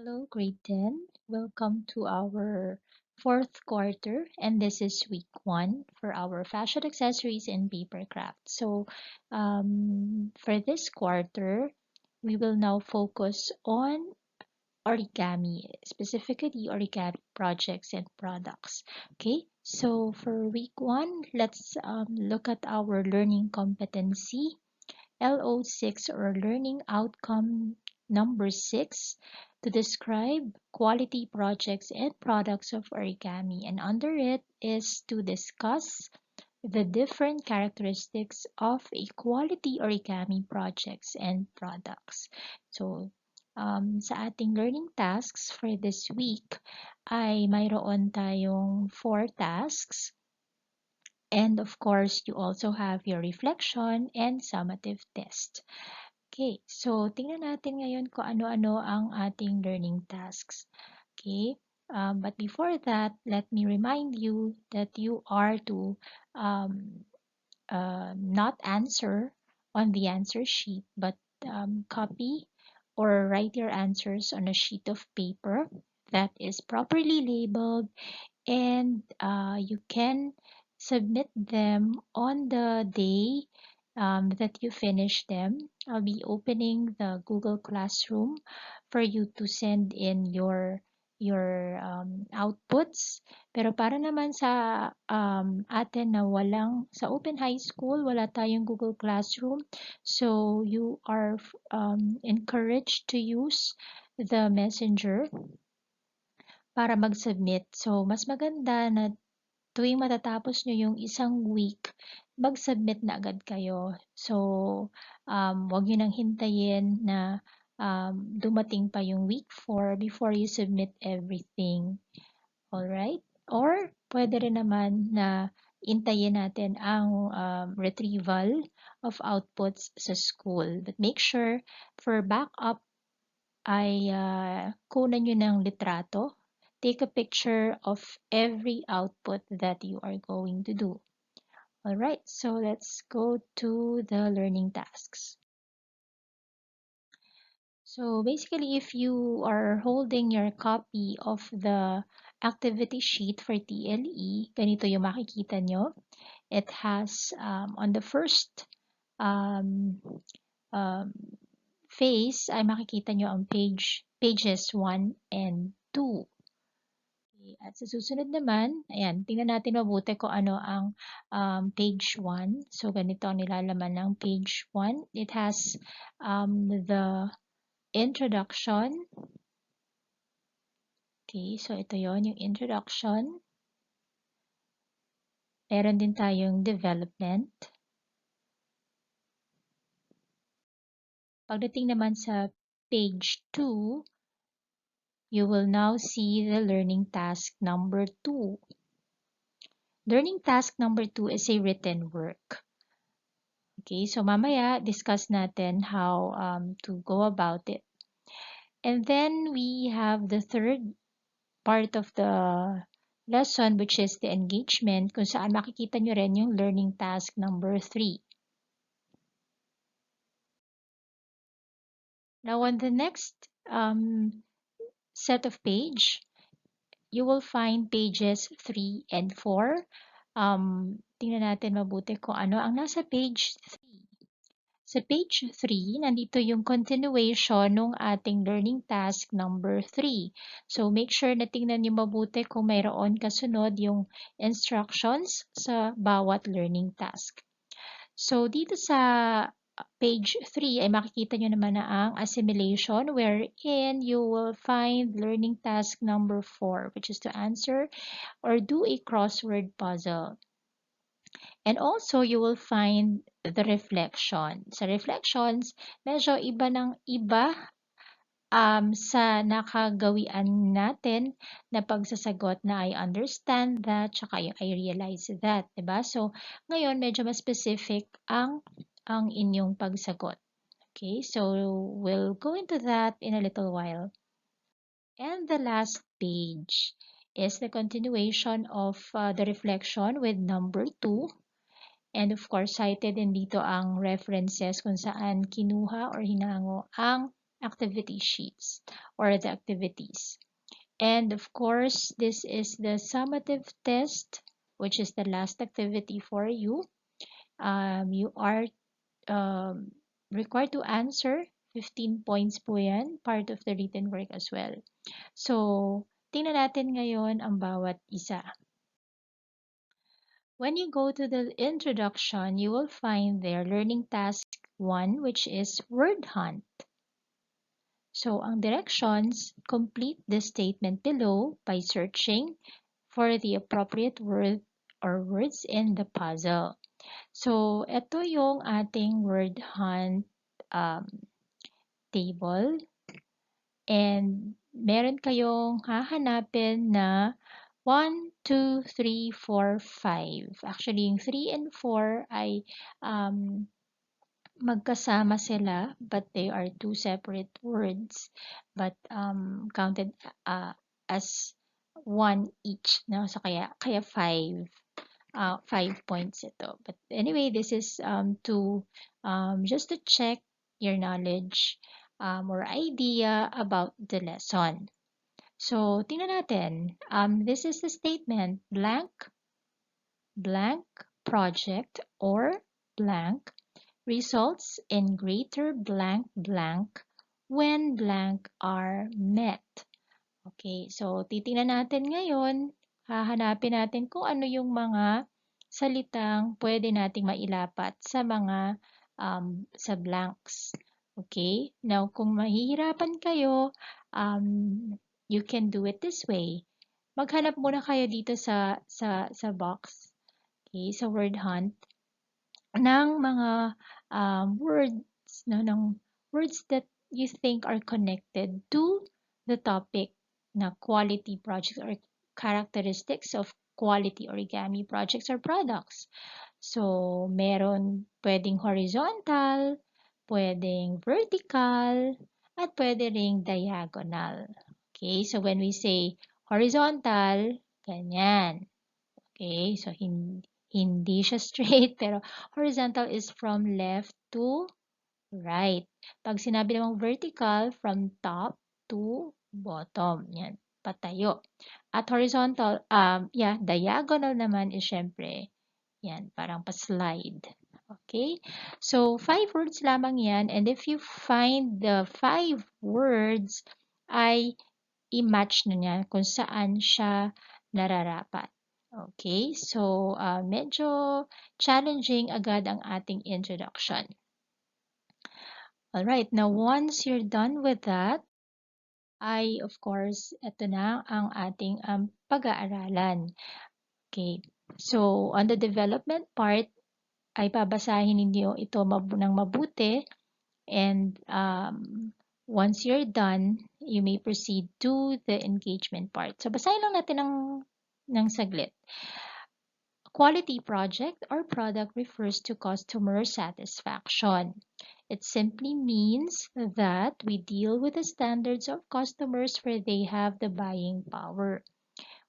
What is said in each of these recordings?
Hello, grade 10. Welcome to our fourth quarter, and this is week 1 for our fashion accessories and paper craft. For this quarter, we will now focus on origami, specifically origami projects and products. Okay, so for week 1, let's look at our learning competency L06 or learning outcome number 6 to describe quality projects and products of origami, and under it is to discuss the different characteristics of a quality origami projects and products. Sa ating learning tasks for this week ay mayroon tayong 4 tasks. And of course, you also have your reflection and summative test. Okay, so tingnan natin ngayon kung ano-ano ang ating learning tasks. Okay, but before that, let me remind you that you are to not answer on the answer sheet, but copy or write your answers on a sheet of paper that is properly labeled, and you can submit them on the day that you finish them. I'll be opening the Google Classroom for you to send in your outputs. Pero para naman sa atin na sa Open High School, wala tayong Google Classroom. So you are encouraged to use the Messenger para mag-submit. So, mas maganda na tuwing matatapos nyo yung isang week, mag-submit na agad kayo. So, wag nyo nang hintayin na dumating pa yung week 4 before you submit everything. Alright? Or, pwede rin naman na hintayin natin ang retrieval of outputs sa school. But make sure, for backup, ay kunan nyo ng litrato. Take a picture of every output that you are going to do. Alright, so let's go to the learning tasks. So basically, if you are holding your copy of the activity sheet for TLE, ganito yung makikita nyo. It has, on the first phase, ay makikita nyo ang pages 1 and 2. At sa susunod naman, ayan, tingnan natin mabuti kung ano ang page 1. So, ganito ang nilalaman ng page 1. It has the introduction. Okay, so ito yon yung introduction. Meron din tayong development. Pagdating naman sa page 2, you will now see the learning task number 2. Learning task number 2 is a written work. Okay, so mamaya discuss natin how to go about it. And then we have the third part of the lesson, which is the engagement, kung saan makikita nyo rin yung learning task number 3. Now on the next set of page, you will find pages 3 and 4. Tingnan natin mabuti kung ano ang nasa page 3. Sa page 3, nandito yung continuation ng ating learning task number 3. So, make sure na tingnan niyo mabuti kung mayroon kasunod yung instructions sa bawat learning task. So, dito sa page 3 ay makikita nyo naman na ang assimilation, wherein you will find learning task number 4, which is to answer or do a crossword puzzle. And also, you will find the reflection. Sa reflections, medyo iba ng iba sa nakagawian natin na pagsasagot na I understand that, tsaka yung I realize that, diba? So, ngayon, medyo mas specific ang inyong pagsagot. Okay, so we'll go into that in a little while. And the last page is the continuation of the reflection with number 2. And of course, cited din dito ang references kung saan kinuha or hinango ang activity sheets or the activities. And of course, this is the summative test, which is the last activity for you. You are um, required to answer 15 points po yan, part of the written work as well. So, tingnan natin ngayon ang bawat isa. When you go to the introduction, you will find there learning task 1, which is word hunt. So, ang directions, complete the statement below by searching for the appropriate word or words in the puzzle. So, ito yung ating word hunt um, table. And meron kayong hahanapin na 1, 2, 3, 4, 5. Actually, yung 3 and 4 ay um, magkasama sila, but they are two separate words, but counted as one each. No? So, kaya 5. 5 points ito. But anyway, this is to just to check your knowledge or idea about the lesson. So, tingnan natin. This is the statement, blank, blank project or blank results in greater blank blank when blank are met. Okay, so titingnan natin ngayon, hahanapin natin kung ano yung mga salitang pwede nating mailapat sa mga sa blanks. Okay, now kung mahihirapan kayo, you can do it this way. Maghanap muna kayo dito sa box, okay, sa word hunt ng mga words, no, ng words that you think are connected to the topic na quality projects or characteristics of quality origami projects or products. So, meron pwedeng horizontal, pwedeng vertical, at pwede ring diagonal. Okay, so when we say horizontal, ganyan. Okay, so hindi siya straight, pero horizontal is from left to right. Pag sinabi namang vertical, from top to bottom. Yan, patayo. At horizontal, diagonal naman is syempre, yan, parang pa-slide. Okay? So, 5 words lamang yan. And if you find the 5 words, ay i-match na niya kung saan siya nararapat. Okay? So, medyo challenging agad ang ating introduction. Alright, now once you're done with that, ay of course, ito na ang ating pag-aaralan. Okay, so on the development part, ay babasahin ninyo ito ng mabuti and once you're done, you may proceed to the engagement part. So basahin lang natin ng saglit. Quality project or product refers to customer satisfaction. It simply means that we deal with the standards of customers where they have the buying power.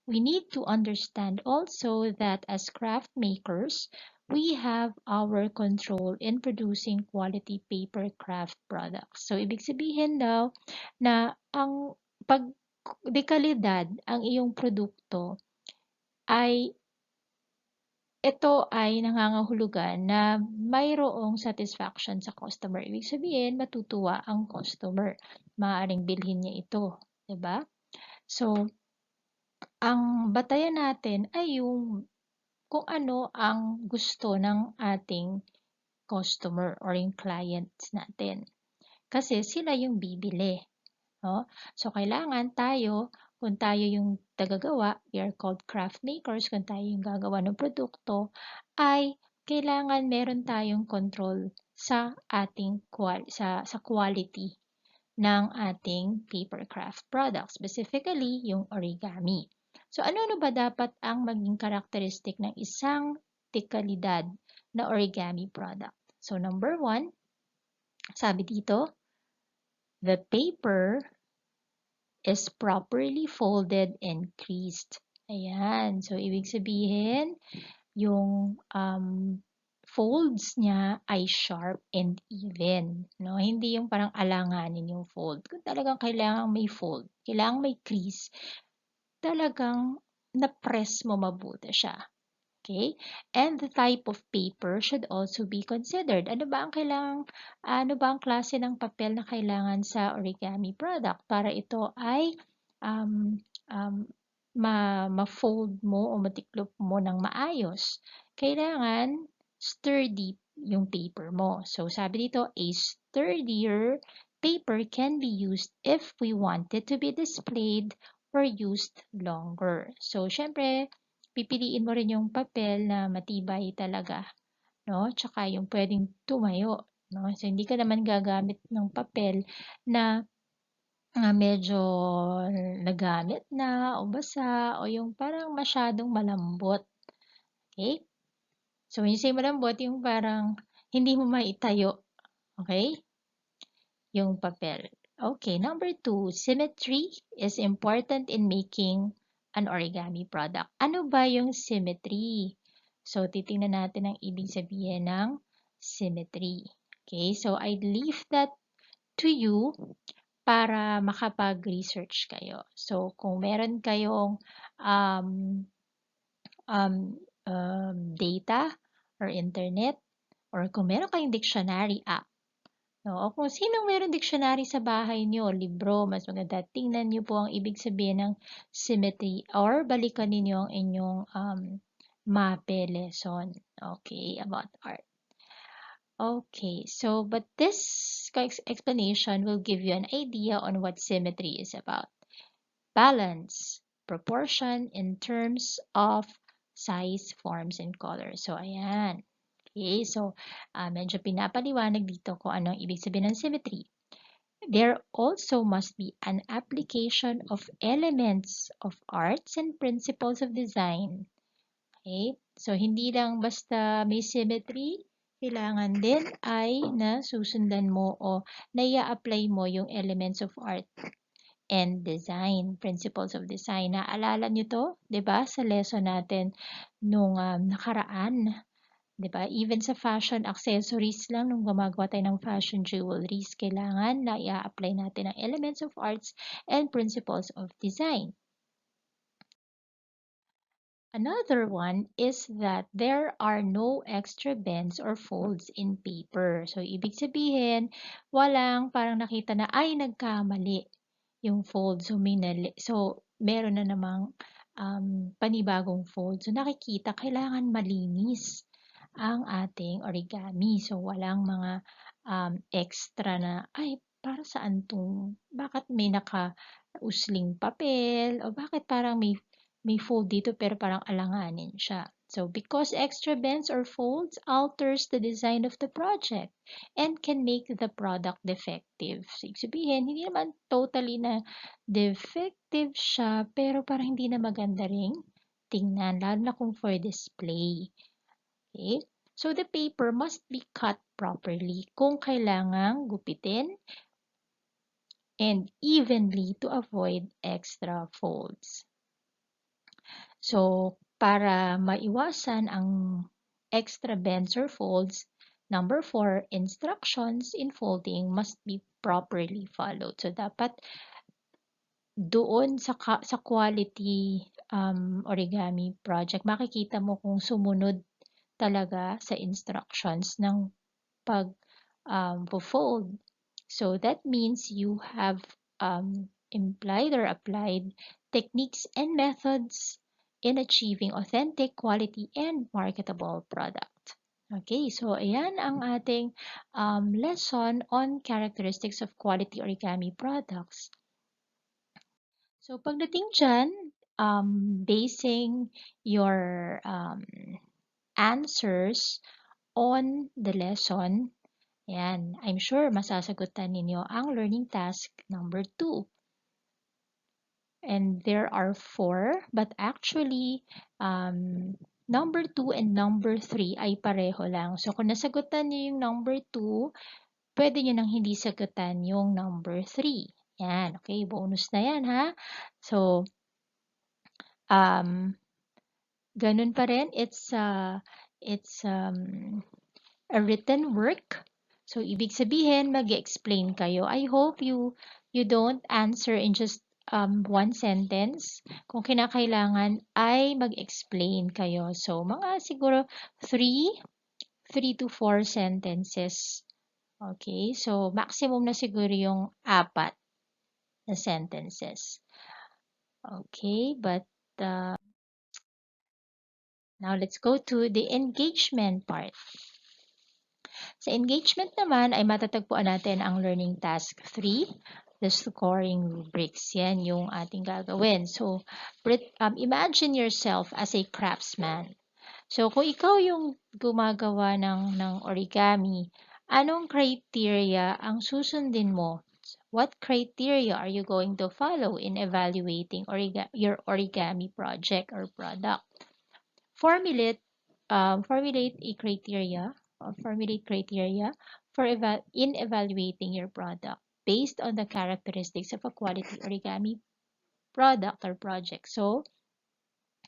We need to understand also that as craft makers, we have our control in producing quality paper craft products. So, ibig sabihin daw na ang pag dekalidad ang iyong produkto ay ito ay nangangahulugan na mayroong satisfaction sa customer. Ibig sabihin, matutuwa ang customer. Maaaring bilhin niya ito. 'Di ba? So, ang batayan natin ay yung kung ano ang gusto ng ating customer or yung clients natin. Kasi sila yung bibili. No? So, kailangan tayo, kung tayo yung tagagawa, we are called craft makers, kung tayo yung gagawa ng produkto, ay kailangan meron tayong control sa ating sa quality ng ating paper craft product, specifically yung origami. So, ano ba dapat ang maging characteristic ng isang dekalidad na origami product? So, number 1, sabi dito, the paper is properly folded and creased. Ayan. So, ibig sabihin, yung folds niya ay sharp and even, no? Hindi yung parang alanganin yung fold. Kung talagang kailangang may fold, kailangang may crease, talagang na-press mo mabuti siya. Okay? And the type of paper should also be considered. Ano ba ang klase ng papel na kailangan sa origami product para ito ay um, um, ma-fold mo o matiklop mo ng maayos? Kailangan sturdy yung paper mo. So, sabi dito, a sturdier paper can be used if we want it to be displayed or used longer. So, syempre, pipiliin mo rin yung papel na matibay talaga, no? Tsaka yung pwedeng tumayo, no? So, hindi ka naman gagamit ng papel na medyo nagamit na o basa o yung parang masyadong malambot. Okay? So, when you say malambot, yung parang hindi mo maitayo. Okay? Yung papel. Okay, number 2, symmetry is important in making an origami product. Ano ba yung symmetry? So, titingnan natin ang ibig sabihin ng symmetry. Okay, so I leave that to you para makapag-research kayo. So, kung meron kayong um, data or internet, or kung meron kayong dictionary app, no, kung sinong meron dictionary sa bahay niyo, libro, mas maganda tingnan niyo po ang ibig sabihin ng symmetry or balikan ninyo ang inyong MAPE lesson. Okay, about art. Okay, so but this explanation will give you an idea on what symmetry is about. Balance, proportion in terms of size, forms, and color. So, ayan. Okay, so medyo pinapaliwanag dito kung ano ang ibig sabihin ng symmetry. There also must be an application of elements of arts and principles of design. Okay, so hindi lang basta may symmetry, kailangan din ay nasusundan mo o nai-apply mo yung elements of art and design, principles of design. Naalala nyo to, 'di ba? Sa lesson natin nung nakaraan. 'Di ba? Even sa fashion accessories lang, nung gumagawa tayo ng fashion jewelries, kailangan na i-apply natin ang elements of arts and principles of design. Another one is that there are no extra bends or folds in paper. So, ibig sabihin, walang parang nakita na, ay, nagkamali yung fold. So, meron na namang panibagong fold. So, nakikita, kailangan malinis ang ating origami. So, walang mga extra na, ay, para saan itong, bakit may naka-usling papel, o bakit parang may fold dito pero parang alanganin siya. So, because extra bends or folds alters the design of the project and can make the product defective. So, ibig sabihin, hindi naman totally na defective siya, pero parang hindi na maganda ring tingnan, lalo na kung for display. Okay? So, the paper must be cut properly kung kailangang gupitin and evenly to avoid extra folds. So, para maiwasan ang extra bends or folds, number 4, instructions in folding must be properly followed. So, dapat doon sa quality origami project, makikita mo kung sumunod talaga sa instructions ng pag-fold. So that means you have implied or applied techniques and methods in achieving authentic, quality, and marketable product. Okay, so ayan ang ating lesson on characteristics of quality origami products. So pagdating dyan, basing your answers on the lesson, yan, I'm sure masasagutan ninyo ang learning task number 2. And there are 4, but actually, number 2 and number 3 ay pareho lang. So, kung nasagutan nyo yung number 2, pwede nyo nang hindi sagutan yung number 3. Yan, okay, bonus na yan ha. So, ganun pa rin, it's a written work. So, ibig sabihin, mag-explain kayo. I hope you don't answer in just one sentence. Kung kinakailangan ay mag-explain kayo. So, mga siguro 3 to 4 sentences. Okay? So, maximum na siguro yung 4 na sentences. Okay? But, now let's go to the engagement part. Sa engagement naman ay matatagpuan natin ang learning task 3, the scoring rubrics. Yan yung ating gagawin. So, imagine yourself as a craftsman. So, kung ikaw yung gumagawa ng origami, anong criteria ang susundin mo? What criteria are you going to follow in evaluating your origami project or product? Formulate a criteria or formulate criteria for in evaluating your product based on the characteristics of a quality origami product or project. So,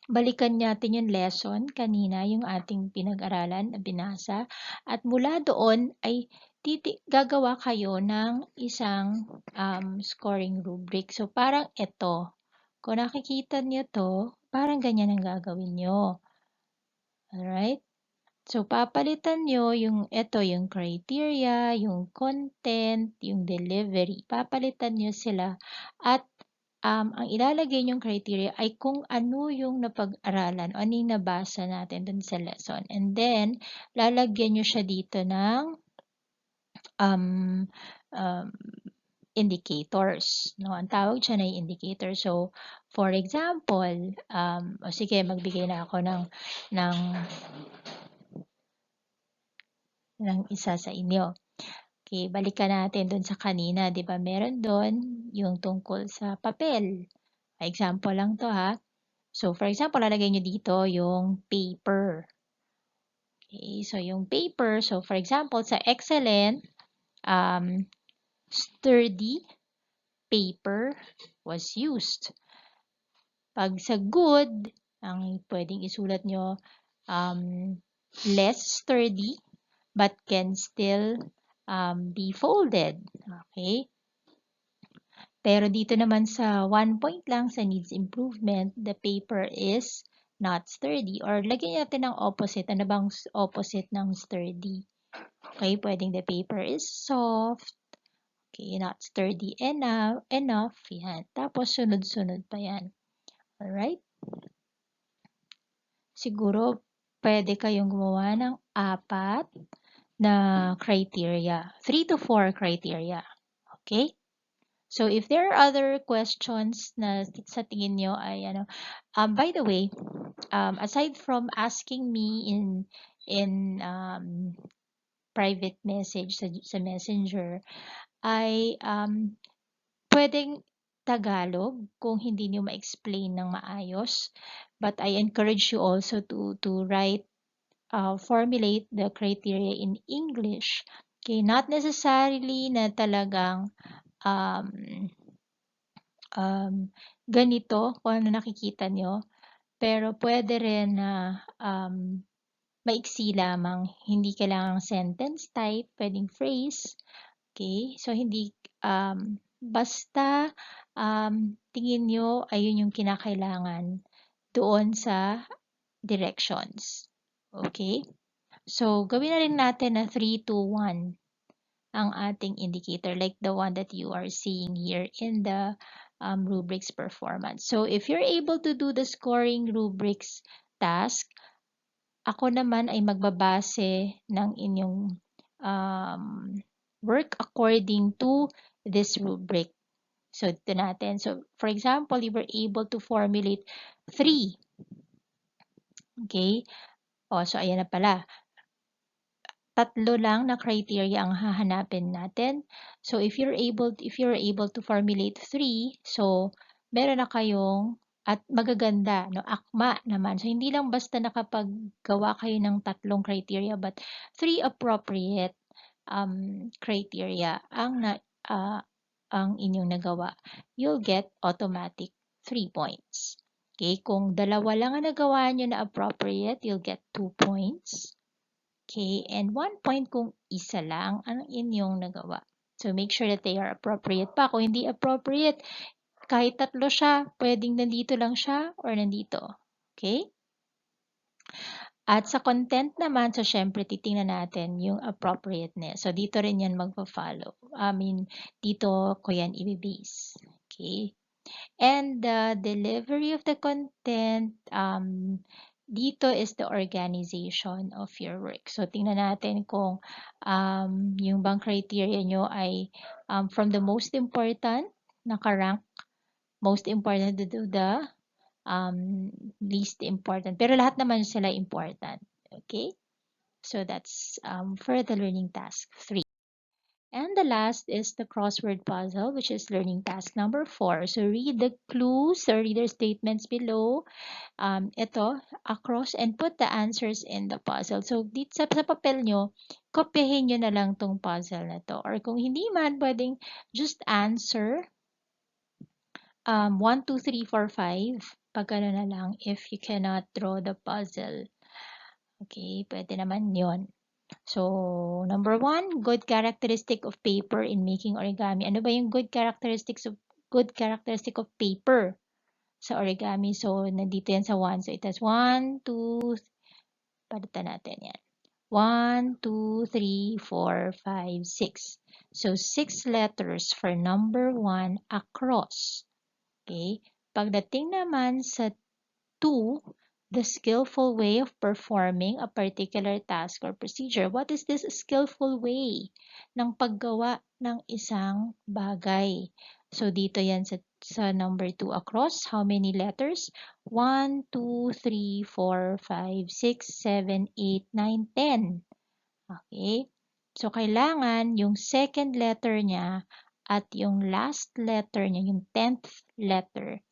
balikan natin yung lesson kanina, yung ating pinag-aralan na binasa. At mula doon ay gagawa kayo ng isang scoring rubric. So, parang ito. Kung nakikita niyo to, parang ganyan ang gagawin nyo. Alright? So, papalitan nyo yung criteria, yung content, yung delivery. Papalitan nyo sila at ang ilalagay nyong criteria ay kung ano yung napag-aralan o ano yung nabasa natin dun sa lesson. And then, lalagyan nyo siya dito ng um, um, indicators. No? Ang tawag siya na indicator. So, for example, sige, magbigay na ako ng isa sa inyo. Okay, balikan natin dun sa kanina, 'di ba? Meron doon yung tungkol sa papel. Example lang 'to ha. So, for example, lalagay nyo dito yung paper. Okay, so yung paper, so for example, sa excellent, sturdy paper was used. Pag sa good, ang pwedeng isulat nyo, less sturdy, but can still be folded. Okay? Pero dito naman sa 1 point lang sa needs improvement, the paper is not sturdy. Or lagyan natin ng opposite. Ano bang opposite ng sturdy? Okay, pwedeng the paper is soft. Okay, not sturdy enough. Yan. Tapos sunod-sunod pa yan. Alright? Siguro pwede kayong gumawa ng 4 na criteria. 3 to 4 criteria. Okay? So, if there are other questions na sa tingin nyo ay by the way, aside from asking me in private message sa messenger, ay pwedeng Tagalog kung hindi nyo ma-explain ng maayos. But I encourage you also to write, formulate the criteria in English. Okay, not necessarily na talagang ganito kung ano nakikita nyo. Pero pwede rin na maiksi lamang. Hindi kailangang sentence type, pwedeng phrase. Okay? So, hindi, basta tingin nyo ayun yung kinakailangan doon sa directions. Okay? So, gawin na rin natin na 3, 2, 1 ang ating indicator like the one that you are seeing here in the rubrics performance. So, if you're able to do the scoring rubrics task, ako naman ay magbabase ng inyong work according to this rubric. So, ito natin. So, for example, you were able to formulate 3. Okay? So, ayan na pala. 3 lang na criteria ang hahanapin natin. So, if you're able to formulate 3, so, meron na kayong at magaganda, no? Akma naman. So, hindi lang basta nakapaggawa kayo ng 3 criteria, but 3 appropriate criteria ang inyong nagawa. You'll get automatic 3 points. Okay? Kung 2 lang ang nagawa nyo na appropriate, you'll get 2 points. Okay, and 1 point kung isa lang ang inyong nagawa. So make sure that they are appropriate pa. Kung hindi appropriate, kahit tatlo siya, pwedeng nandito lang siya or nandito. Okay? At sa content naman, so syempre titingnan natin yung appropriateness. So dito rin yan magpa-follow. Dito ko yan i-base. Okay? And the delivery of the content, dito is the organization of your work. So tingnan natin kung yung bang criteria nyo ay from the most important, nakarank, most important to the least important. Pero lahat naman sila important. Okay? So that's for the learning task 3. And the last is the crossword puzzle, which is learning task number 4. So read the clues or reader statements below. Ito, across and put the answers in the puzzle. So dito sa papel nyo, kopyahin nyo na lang tong puzzle na to. Or kung hindi man, pwedeng just answer 1, 2, 3, 4, 5. Pag ano na lang, if you cannot draw the puzzle. Okay, pwede naman yon. So, number 1, good characteristic of paper in making origami. Ano ba yung good characteristics of paper sa origami? So, nandito yan sa 1. So, it has 1, 2, palitan natin yan. 1, 2, 3, 4, 5, 6. So, 6 letters for number 1 across. Okay? Pagdating naman sa 2, the skillful way of performing a particular task or procedure. What is this skillful way ng paggawa ng isang bagay? So, dito yan sa number 2 across. How many letters? 1, 2, 3, 4, 5, 6, 7, 8, 9, 10. Okay? So, kailangan yung second letter niya at yung last letter niya, yung 10th letter,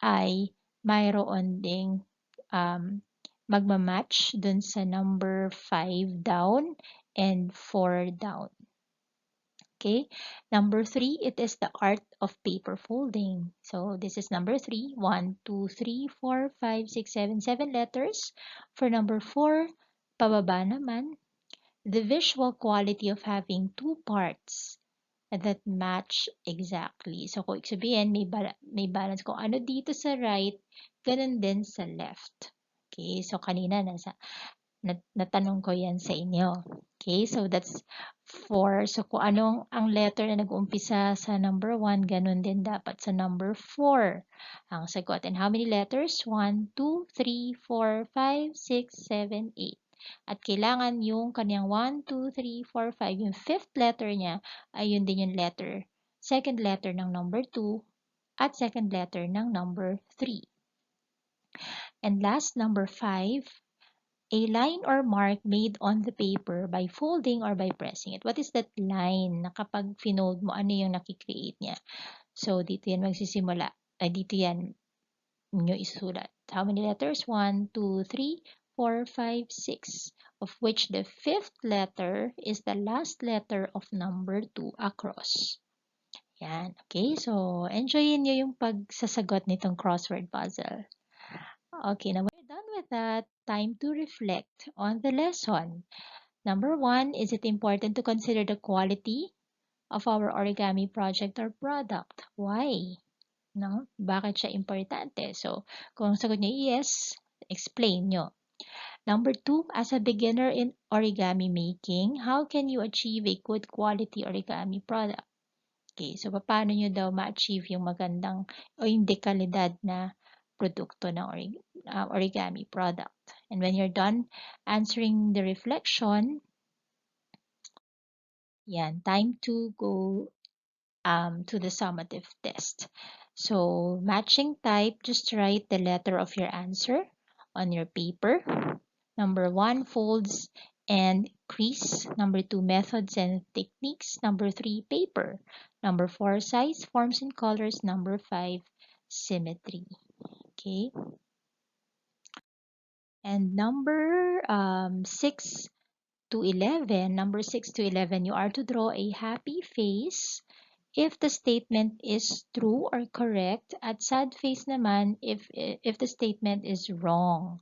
ay mayroon ding magmamatch dun sa number 5 down and 4 down. Okay? Number 3, it is the art of paper folding. So, this is number 3. 1, 2, 3, 4, 5, 6, 7, 7 letters. For number 4, pababa naman, the visual quality of having two parts that match exactly. So, kung sabihin, may balance. Kung ano dito sa right, ganun din sa left. Okay, so kanina natanong ko yan sa inyo. Okay, so that's 4. So, kung anong ang letter na nag-umpisa sa number 1, ganun din dapat sa number 4 ang sagot. And how many letters? 1, 2, 3, 4, 5, 6, 7, 8. At kailangan yung kanyang 1, 2, 3, 4, 5, yung fifth letter niya, ay yun din yung second letter ng number 2 at second letter ng number 3. And last, number 5, a line or mark made on the paper by folding or by pressing it. What is that line na kapag finold mo, ano yung nakikreate niya? So, dito yan magsisimula. Dito yan nyo isusulat. How many letters? 1, 2, 3, 4, 5, 6. Of which the fifth letter is the last letter of number 2 across. Yan. Okay, so enjoyin nyo yung pagsasagot nitong crossword puzzle. Okay, now we're done with that. Time to reflect on the lesson. Number 1, is it important to consider the quality of our origami project or product? Why? No? Bakit siya importante? So, kung sagot niyo yes, explain nyo. Number 2, as a beginner in origami making, how can you achieve a good quality origami product? Okay, so paano nyo daw ma-achieve yung magandang o yung dekalidad na produkto ng origami product? And when you're done answering the reflection, yan, time to go to the summative test. So, matching type, just write the letter of your answer on your paper. Number 1, folds and crease. Number 2, methods and techniques. Number 3, paper. Number 4, size, forms, and colors. Number 5, symmetry. Okay. And number 6 to 11, you are to draw a happy face if the statement is true or correct, at sad face naman if the statement is wrong.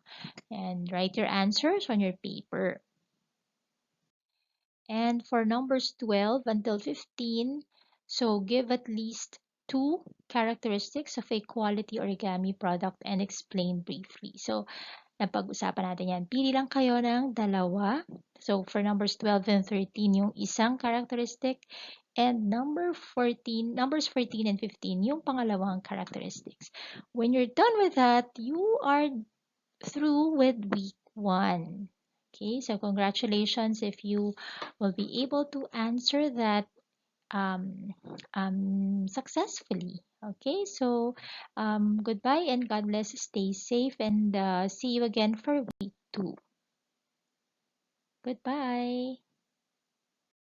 And write your answers on your paper. And for numbers 12 until 15, so give at least two characteristics of a quality origami product and explain briefly. So, napag-usapan natin yan. Pili lang kayo ng dalawa. So, for numbers 12 and 13, yung isang characteristic. And numbers 14 and 15, yung pangalawang characteristics. When you're done with that, you are through with week 1. Okay, so congratulations if you will be able to answer that um, successfully. Okay, so goodbye and God bless. Stay safe and see you again for week 2. Goodbye.